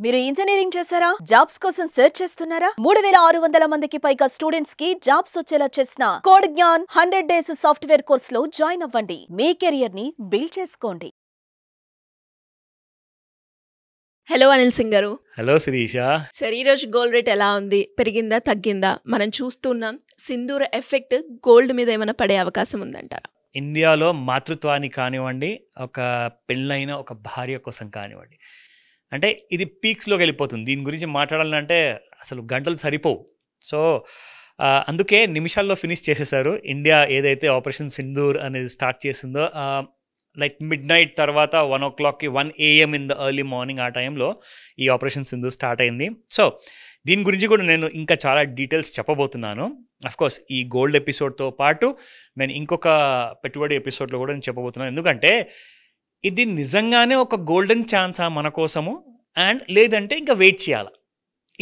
మీరు ఇంజనీరింగ్ చేశారా? జాబ్స్ కోసం సెర్చ్ చేస్తున్నారా? 3600 మందికి పైగా స్టూడెంట్స్ కి జాబ్స్ వచ్చేలా చేసిన code Gyan 100 days software course లో జాయిన్ అవ్వండి. మీ కెరియర్ ని బిల్డ్ చేసుకోండి. హలో అనిల్ సింగ్ గారు. హలో శిరీష. సరే, ఈరోజు గోల్డ్ రేట్ ఎలా ఉంది? పెరిగిందా తగ్గిందా? మనం చూస్తున్నాం. సింధూర ఎఫెక్ట్ గోల్డ్ మీద ఏమైనా పడే అవకాశం ఉందంటారా? ఇండియాలో మాతృత్వానికి కానివ్వండి, ఒక పెళ్ళైన ఒక భార్య కోసం కానివ్వండి, అంటే ఇది పీక్స్లోకి వెళ్ళిపోతుంది. దీని గురించి మాట్లాడాలంటే అసలు గంటలు సరిపోవు. సో అందుకే నిమిషాల్లో ఫినిష్ చేసేసారు. ఇండియా ఏదైతే ఆపరేషన్ సింధూర్ అనేది స్టార్ట్ చేసిందో, లైక్ మిడ్ నైట్ తర్వాత 1 o'clockకి 1 AM in the early morning ఆ టైంలో ఈ ఆపరేషన్ సింధూర్ స్టార్ట్ అయింది. సో దీని గురించి కూడా నేను ఇంకా చాలా డీటెయిల్స్ చెప్పబోతున్నాను. అఫ్కోర్స్ ఈ గోల్డ్ ఎపిసోడ్తో పాటు నేను ఇంకొక పెట్టుబడి ఎపిసోడ్లో కూడా నేను చెప్పబోతున్నాను. ఎందుకంటే ఇది నిజంగానే ఒక గోల్డెన్ ఛాన్సా మన కోసము, అండ్ లేదంటే ఇంకా వెయిట్ చేయాలా?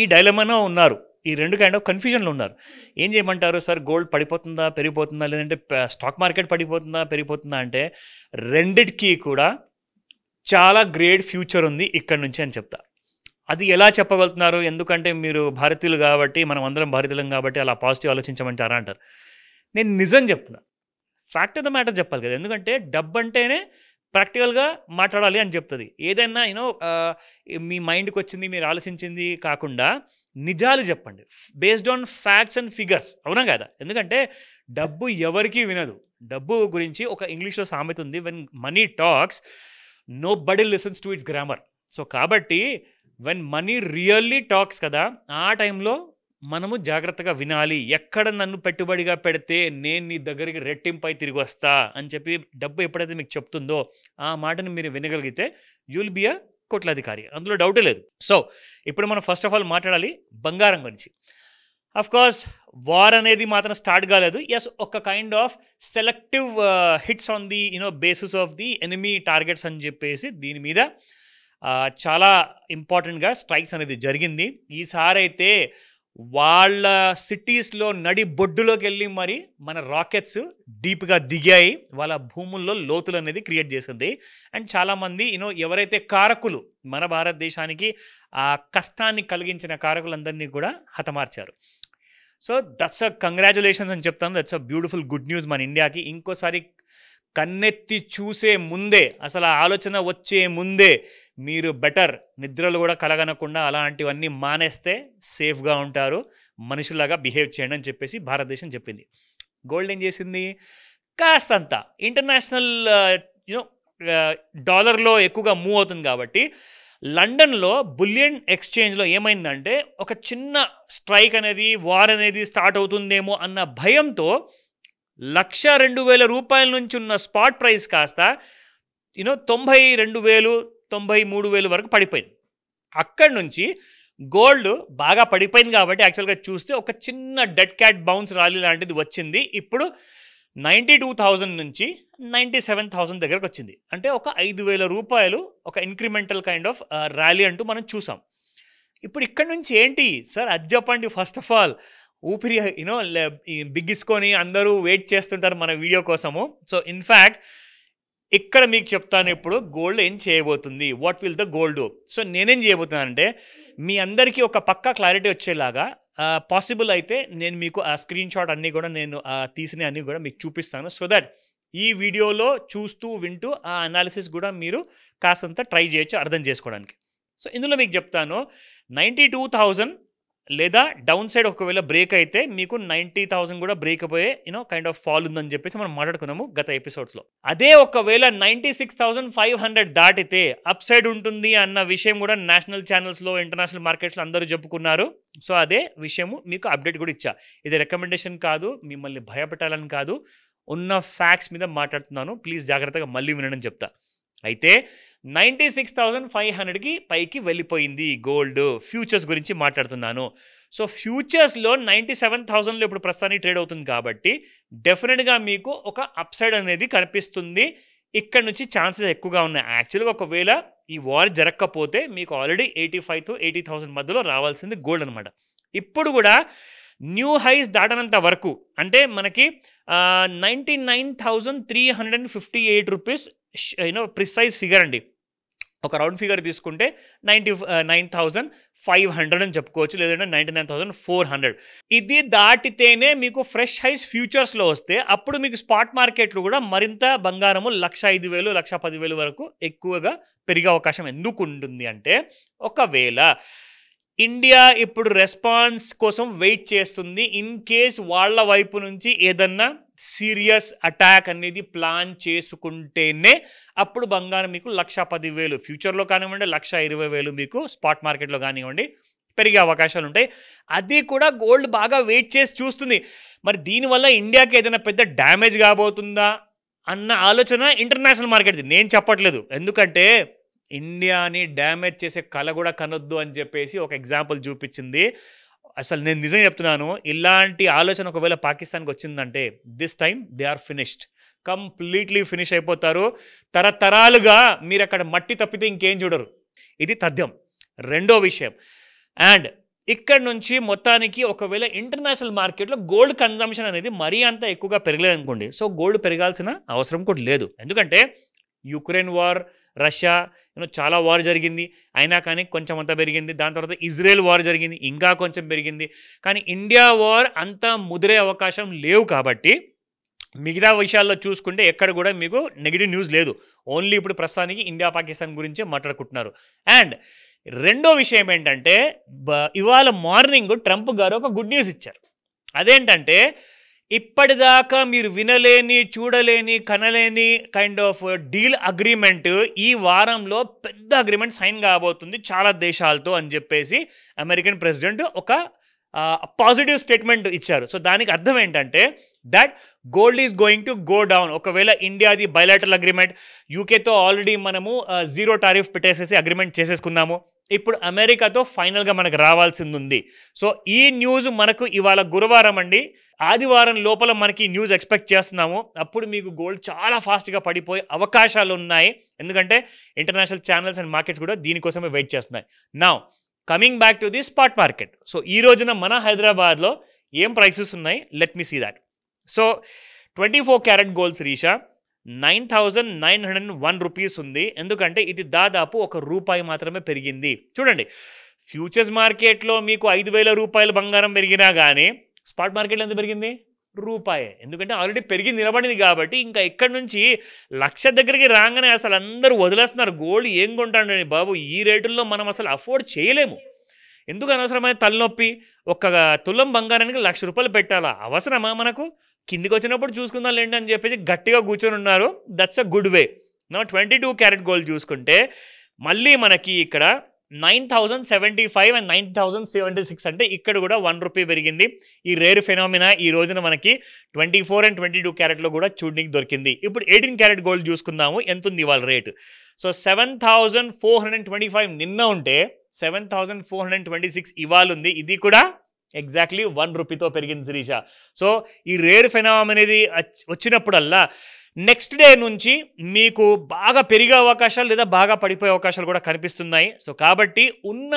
ఈ డైలమాలో ఉన్నారు. ఈ రెండు కైండ్ ఆఫ్ కన్ఫ్యూజన్లో ఉన్నారు. ఏం చేయమంటారు సార్? గోల్డ్ పడిపోతుందా, పెరిగిపోతుందా, లేదంటే స్టాక్ మార్కెట్ పడిపోతుందా, పెరిగిపోతుందా అంటే రెండిటికి కూడా చాలా గ్రేట్ ఫ్యూచర్ ఉంది ఇక్కడ నుంచి అని చెప్తా. అది ఎలా చెప్పగలుగుతున్నారు? ఎందుకంటే మీరు భారతీయులు కాబట్టి, మనం అందరం భారతీయులం కాబట్టి అలా పాజిటివ్ ఆలోచించమంటారా అంటారు. నేను నిజం చెప్తున్నా, ఫ్యాక్ట్ ఆఫ్ ద మ్యాటర్ చెప్పాలి కదా. ఎందుకంటే డబ్బు అంటేనే ప్రాక్టికల్గా మాట్లాడాలి అని చెప్తుంది. ఏదైనా మీ మైండ్కి వచ్చింది, మీరు ఆలోచించింది కాకుండా నిజాలు చెప్పండి, based on facts and figures. అవునా కదా? ఎందుకంటే డబ్బు ఎవరికీ వినదు. డబ్బు గురించి ఒక ఇంగ్లీష్లో సామెత ఉంది, when money talks nobody listens to its grammar. So కాబట్టి వెన్ మనీ రియల్లీ టాక్స్ కదా, ఆ టైంలో మనము జాగ్రత్తగా వినాలి. ఎక్కడ నన్ను పెట్టుబడిగా పెడితే నేను నీ దగ్గరికి రెట్టింపై తిరిగి వస్తా అని చెప్పి డబ్బు ఎప్పుడైతే మీకు చెప్తుందో ఆ మాటని మీరు వినగలిగితే యుల్ బి అ కోట్లాధికారి, అందులో డౌటే లేదు. సో ఇప్పుడు మనం ఫస్ట్ ఆఫ్ ఆల్ మాట్లాడాలి బంగారం గురించి. అఫ్కోర్స్ వార్ అనేది మాత్రం స్టార్ట్ కాలేదు. ఎస్, ఒక kind of selective hits on the basis of the enemy targets అని చెప్పేసి దీని మీద చాలా ఇంపార్టెంట్గా స్ట్రైక్స్ అనేది జరిగింది. ఈసారి అయితే వాళ్ళ సిటీస్లో నడి బొడ్డులోకి వెళ్ళి మరి మన రాకెట్స్ డీప్గా దిగాయి, వాళ్ళ భూముల్లో లోతులు అనేది క్రియేట్ చేసింది. అండ్ చాలామంది ఎవరైతే కారకులు మన భారతదేశానికి ఆ కష్టాన్ని కలిగించిన కారకులందరినీ కూడా హతమార్చారు. సో దట్స్ అ కంగ్రాచులేషన్స్ అని చెప్తాను. That's a beautiful good news మన ఇండియాకి. ఇంకోసారి కన్నెత్తి చూసే ముందే, అసలు ఆ ఆలోచన వచ్చే ముందే మీరు బెటర్ నిద్రలు కూడా కలగనకుండా అలాంటివన్నీ మానేస్తే సేఫ్గా ఉంటారు, మనుషులాగా బిహేవ్ చేయండి అని చెప్పేసి భారతదేశం చెప్పింది. గోల్డ్ ఏం చేసింది? కాస్తంత ఇంటర్నేషనల్ డాలర్లో ఎక్కువగా మూవ్ అవుతుంది కాబట్టి లండన్లో బులియన్ ఎక్స్చేంజ్లో ఏమైందంటే ఒక చిన్న స్ట్రైక్ అనేది, వార్ అనేది స్టార్ట్ అవుతుందేమో అన్న భయంతో 1,02,000 రూపాయల నుంచి ఉన్న స్పాట్ ప్రైస్ కాస్త 92,000 93,000 వరకు పడిపోయింది. అక్కడి నుంచి గోల్డ్ బాగా పడిపోయింది కాబట్టి యాక్చువల్గా చూస్తే ఒక చిన్న డెడ్ క్యాట్ బౌన్స్ ర్యాలీ లాంటిది వచ్చింది. ఇప్పుడు 92,000 నుంచి 97,000 దగ్గరకు వచ్చింది. అంటే ఒక 5,000 రూపాయలు ఒక ఇంక్రిమెంటల్ కైండ్ ఆఫ్ ర్యాలీ అంటూ మనం చూసాం. ఇప్పుడు ఇక్కడ నుంచి ఏంటి సార్ అది చెప్పండి. ఫస్ట్ ఆఫ్ ఆల్ ఊపిరి బిగ్గిసుకొని అందరూ వెయిట్ చేస్తుంటారు మన వీడియో కోసము. సో ఇన్ఫ్యాక్ట్ ఇక్కడ మీకు చెప్తాను ఇప్పుడు గోల్డ్ ఏం చేయబోతుంది, what will the gold do. So నేనేం చేయబోతున్నానంటే మీ అందరికీ ఒక పక్కా క్లారిటీ వచ్చేలాగా పాసిబుల్ అయితే నేను మీకు ఆ స్క్రీన్ షాట్ అన్నీ కూడా నేను తీసినవి అన్నీ కూడా మీకు చూపిస్తాను. సో దట్ ఈ వీడియోలో చూస్తూ వింటూ ఆ అనాలిసిస్ కూడా మీరు కాస్తంత ట్రై చేయొచ్చు అర్థం చేసుకోవడానికి. సో ఇందులో మీకు చెప్తాను 92,000 లేదా డౌన్ సైడ్ ఒకవేళ బ్రేక్ అయితే మీకు 90,000 కూడా బ్రేక్ అయిపోయే కైండ్ ఆఫ్ ఫాల్ ఉందని చెప్పేసి మనం మాట్లాడుకున్నాము గత ఎపిసోడ్స్లో. అదే ఒకవేళ 96,500 దాటితే అప్ సైడ్ ఉంటుంది అన్న విషయం కూడా నేషనల్ ఛానల్స్లో, ఇంటర్నేషనల్ మార్కెట్స్లో అందరూ చెప్పుకున్నారు. సో అదే విషయము మీకు అప్డేట్ కూడా ఇచ్చా. ఇది రికమెండేషన్ కాదు, మిమ్మల్ని భయపెట్టాలని కాదు, ఉన్న ఫ్యాక్ట్స్ మీద మాట్లాడుతున్నాను. ప్లీజ్ జాగ్రత్తగా మళ్ళీ వినడం చెప్తా. అయితే 96,500కి పైకి వెళ్ళిపోయింది గోల్డ్. ఫ్యూచర్స్ గురించి మాట్లాడుతున్నాను. సో ఫ్యూచర్స్లో 97,000లో ఇప్పుడు ప్రస్తుతానికి ట్రేడ్ అవుతుంది కాబట్టి డెఫినెట్గా మీకు ఒక అప్ సైడ్ అనేది కనిపిస్తుంది. ఇక్కడ నుంచి ఛాన్సెస్ ఎక్కువగా ఉన్నాయి. యాక్చువల్గా ఒకవేళ ఈ వార్ జరగకపోతే మీకు ఆల్రెడీ 85,000 to 80,000 మధ్యలో రావాల్సింది గోల్డ్ అనమాట. ఇప్పుడు కూడా న్యూ హైస్ దాటనంత వరకు అంటే మనకి 99,358 రూపీస్ ప్రిసైజ్ ఫిగర్ అండి. ఒక రౌండ్ ఫిగర్ తీసుకుంటే 99,500 అని చెప్పుకోవచ్చు, లేదంటే 99,400. ఇది దాటితేనే మీకు ఫ్రెష్ హైస్ ఫ్యూచర్స్లో వస్తే అప్పుడు మీకు స్పాట్ మార్కెట్లు కూడా మరింత బంగారము 1,05,000, 1,10,000 వరకు ఎక్కువగా పెరిగే అవకాశం ఎందుకు ఉంటుంది అంటే, ఒకవేళ ఇండియా ఇప్పుడు రెస్పాన్స్ కోసం వెయిట్ చేస్తుంది. ఇన్ కేస్ వాళ్ళ వైపు నుంచి ఏదన్నా సీరియస్ అటాక్ అనేది ప్లాన్ చేసుకుంటేనే అప్పుడు బంగారం మీకు 1,10,000 ఫ్యూచర్లో కానివ్వండి, 1,20,000 మీకు స్పాట్ మార్కెట్లో కానివ్వండి పెరిగే అవకాశాలు ఉంటాయి. అది కూడా గోల్డ్ బాగా వెయిట్ చేసి చూస్తుంది. మరి దీనివల్ల ఇండియాకి ఏదైనా పెద్ద డ్యామేజ్ కాబోతుందా అన్న ఆలోచన ఇంటర్నేషనల్ మార్కెట్ది, నేను చెప్పట్లేదు. ఎందుకంటే ఇండియాని డ్యామేజ్ చేసే కళ కూడా కనొద్దు అని చెప్పేసి ఒక ఎగ్జాంపుల్ చూపించింది. అసలు నేను నిజంగా చెప్తున్నాను, ఇలాంటి ఆలోచన ఒకవేళ పాకిస్తాన్కి వచ్చిందంటే this time they are finished, completely finish అయిపోతారు. తరతరాలుగా మీరు అక్కడ మట్టి తప్పితే ఇంకేం చూడరు. ఇది తథ్యం. రెండో విషయం, అండ్ ఇక్కడ నుంచి మొత్తానికి ఒకవేళ ఇంటర్నేషనల్ మార్కెట్లో గోల్డ్ కన్జంప్షన్ అనేది మరీ అంత ఎక్కువగా పెరగలేదు అనుకోండి, సో గోల్డ్ పెరగాల్సిన అవసరం కూడా లేదు. ఎందుకంటే యుక్రెయిన్ వార్, రష్యా చాలా వార్ జరిగింది, అయినా కానీ కొంచెం అంత పెరిగింది. దాని తర్వాత ఇజ్రాయెల్ వార్ జరిగింది, ఇంకా కొంచెం పెరిగింది. కానీ ఇండియా వార్ అంత ముదిరే అవకాశం లేవు. కాబట్టి మిగతా విషయాల్లో చూసుకుంటే ఎక్కడ కూడా మీకు నెగిటివ్ న్యూస్ లేదు. ఓన్లీ ఇప్పుడు ప్రస్తుతానికి ఇండియా పాకిస్తాన్ గురించే మాట్లాడుకుంటున్నారు. అండ్ రెండో విషయం ఏంటంటే, ఇవాళ మార్నింగ్ ట్రంప్ గారు ఒక గుడ్ న్యూస్ ఇచ్చారు. అదేంటంటే, ఇప్పటిదాకా మీరు వినలేని, చూడలేని, కనలేని కైండ్ ఆఫ్ డీల్ అగ్రిమెంట్ ఈ వారంలో పెద్ద అగ్రిమెంట్ సైన్ కాబోతుంది చాలా దేశాలతో అని చెప్పేసి అమెరికన్ ప్రెసిడెంట్ ఒక పాజిటివ్ స్టేట్మెంట్ ఇచ్చారు. సో దానికి అర్థం ఏంటంటే that gold is going to go down. ఒకవేళ ఇండియాది బైలాటరల్ అగ్రిమెంట్, యూకేతో ఆల్రెడీ మనము 0 టారిఫ్ పెట్టేసేసి అగ్రిమెంట్ చేసేసుకున్నాము. ఇప్పుడు అమెరికాతో ఫైనల్గా మనకు రావాల్సింది ఉంది. సో ఈ న్యూస్ మనకు ఇవాళ గురువారం అండి, ఆదివారం లోపల మనకి న్యూస్ ఎక్స్పెక్ట్ చేస్తున్నాము. అప్పుడు మీకు గోల్డ్ చాలా ఫాస్ట్గా పడిపోయే అవకాశాలు ఉన్నాయి. ఎందుకంటే ఇంటర్నేషనల్ ఛానల్స్ అండ్ మార్కెట్స్ కూడా దీనికోసమే వెయిట్ చేస్తున్నాయి. Now coming back to the spot market. So ఈ రోజున మన హైదరాబాద్లో ఏం ప్రైసెస్ ఉన్నాయి, let me see that. So 24 carat gold Srisha 9,901 rupees ఉంది. ఎందుకంటే ఇది దాదాపు ₹1 మాత్రమే పెరిగింది. చూడండి, ఫ్యూచర్స్ మార్కెట్లో మీకు 5,000 రూపాయలు బంగారం పెరిగినా కానీ స్పాట్ మార్కెట్లో ఎంత పెరిగింది? ₹1. ఎందుకంటే ఆల్రెడీ పెరిగి నిలబడింది కాబట్టి ఇంకా ఇక్కడి నుంచి 1,00,000 దగ్గరికి రాగానే అసలు అందరూ వదిలేస్తున్నారు. గోల్డ్ ఏం కొంటాడని బాబు, ఈ రేటుల్లో మనం అసలు అఫోర్డ్ చేయలేము. ఎందుకు అనవసరమైన తలనొప్పి? ఒక తులం బంగారానికి ₹1,00,000 పెట్టాలా? అవసరమా మనకు? కిందికి వచ్చినప్పుడు చూసుకుందాం లేండి అని చెప్పేసి గట్టిగా కూర్చొని ఉన్నారు. That's a good way. నా 22 క్యారెట్ గోల్డ్ చూసుకుంటే మళ్ళీ మనకి ఇక్కడ 9,075 అండ్ 9,076 అంటే ఇక్కడ కూడా ₹1 పెరిగింది. ఈ రేర్ ఫెనామినా ఈ రోజున మనకి 24 అండ్ 22 క్యారెట్లో కూడా చూడడానికి దొరికింది. ఇప్పుడు 18 క్యారెట్ గోల్డ్ చూసుకుందాము, ఎంత ఉంది ఇవాళ రేటు. సో 7,425 నిన్న ఉంటే 7,426 ఇవాళ ఉంది. ఇది కూడా ఎగ్జాక్ట్లీ ₹1తో పెరిగింది శిరీష. సో ఈ రేర్ ఫెనామినా అనేది వచ్చినప్పుడల్లా నెక్స్ట్ డే నుంచి మీకు బాగా పెరిగే అవకాశాలు లేదా బాగా పడిపోయే అవకాశాలు కూడా కనిపిస్తున్నాయి. సో కాబట్టి ఉన్న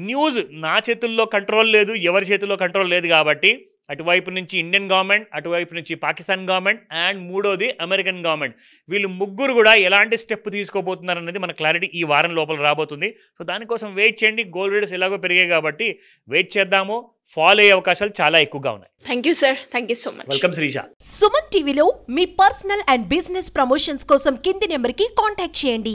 న్యూస్ నా చేతుల్లో కంట్రోల్ లేదు, ఎవరి చేతుల్లో కంట్రోల్ లేదు. కాబట్టి అటువైపు నుంచి ఇండియన్ గవర్నమెంట్, అటువైపు నుంచి పాకిస్తాన్ గవర్నమెంట్ అండ్ మూడోది అమెరికన్ గవర్నమెంట్, వీళ్ళు ముగ్గురు కూడా ఎలాంటి స్టెప్ తీసుకోబోతున్నారు అనేది మన క్లారిటీ ఈ వారం లోపల రాబోతుంది. సో దానికోసం వెయిట్ చేయండి. గోల్డ్ రేట్స్ ఎలాగో పెరిగాయి కాబట్టి వెయిట్ చేద్దాము. ఫాలో అయ్యే అవకాశాలు చాలా ఎక్కువగా ఉన్నాయి. Thank you sir, thank you so much. Welcome Srisha. Suman టీవీలో మీ పర్సనల్ అండ్ బిజినెస్ ప్రమోషన్స్ కోసం కింది నెంబర్కి కాంటాక్ట్ చేయండి.